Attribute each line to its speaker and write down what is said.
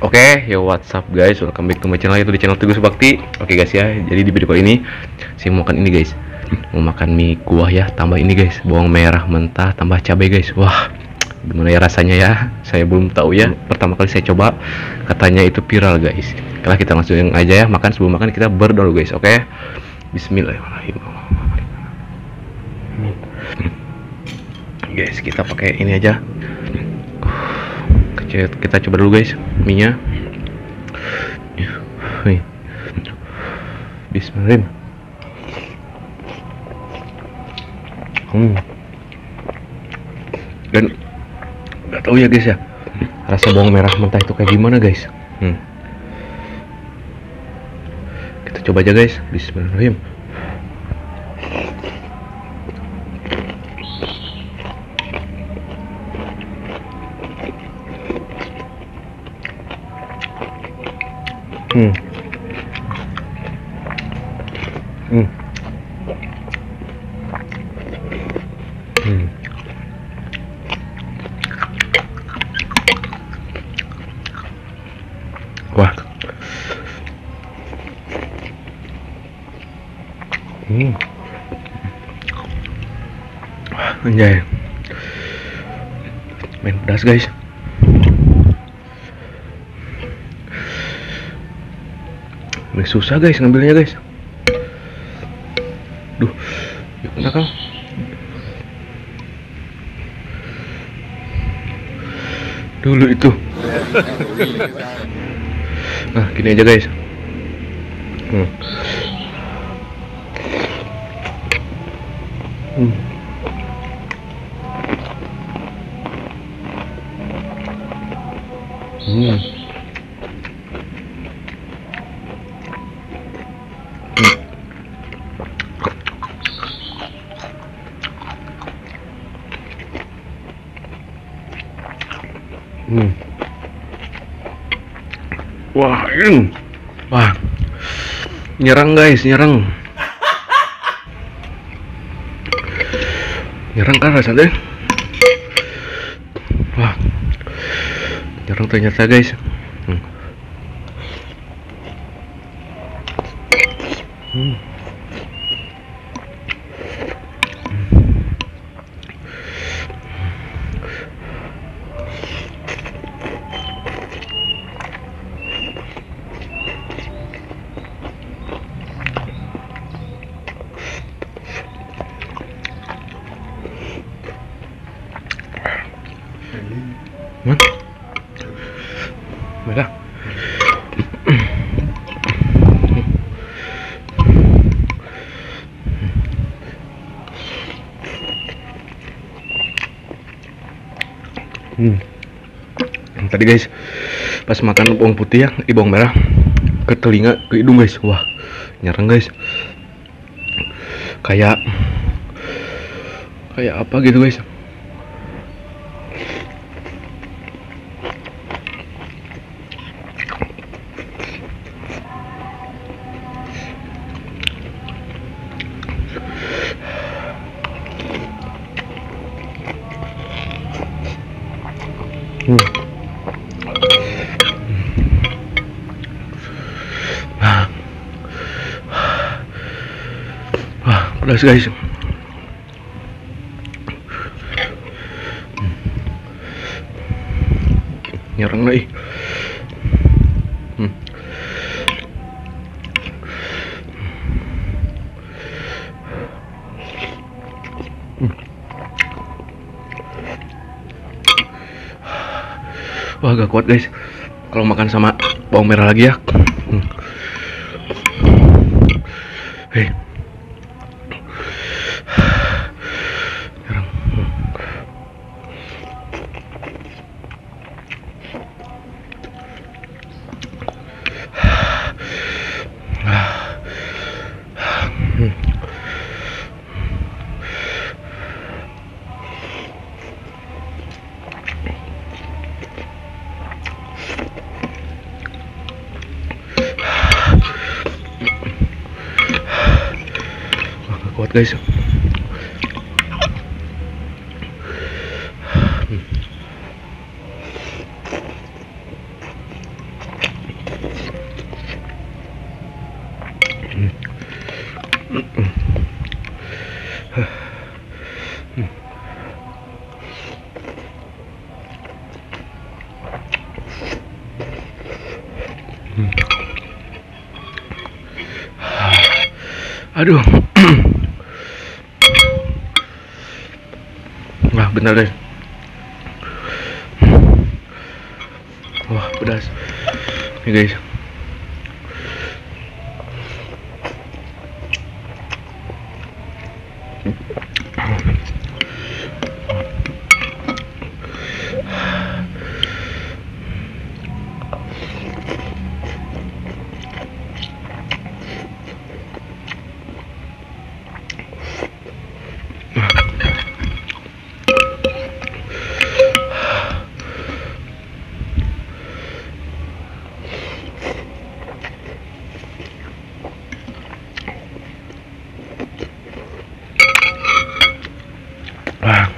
Speaker 1: Oke, yo what's up guys, welcome back to my channel, itu di channel Teguh Subakti. Oke guys ya, jadi di video kali ini saya mau makan ini guys. Mau makan mie kuah ya, tambah ini guys, bawang merah mentah tambah cabai guys. Wah, gimana ya rasanya ya? Saya belum tahu ya. Pertama kali saya coba, katanya itu viral guys. Kalau kita langsung aja ya, makan sebelum makan kita berdoa dulu guys. Oke. Bismillahirrahmanirrahim. Guys, kita pakai ini aja. Kita coba dulu guys minyak. Bismillahirrahmanirrahim. Dan nggak tahu ya guys ya, rasa bawang merah mentah itu kayak gimana guys. Kita coba aja guys. Bismillahirrahmanirrahim. Wah. Anjay. Main pedas guys. Ini susah guys ngambilnya guys. Duh, yuk nakal. Dulu itu. Nah, gini aja guys. Wah, wah, nyerang guys, nyerang kan rasanya. Wah, nyerang ternyata guys. Merah. Tadi guys, pas makan bawang putih ya, bawang merah ke telinga, ke hidung guys. Wah, nyerang guys. Kayak apa gitu guys. Wah, pedas guys. Nyerang lagi. Wah, gak kuat guys kalau makan sama bawang merah lagi ya. Hei. Kuat guys. Aduh. Wah, bener guys. Wah, pedas. Nih guys. Wah.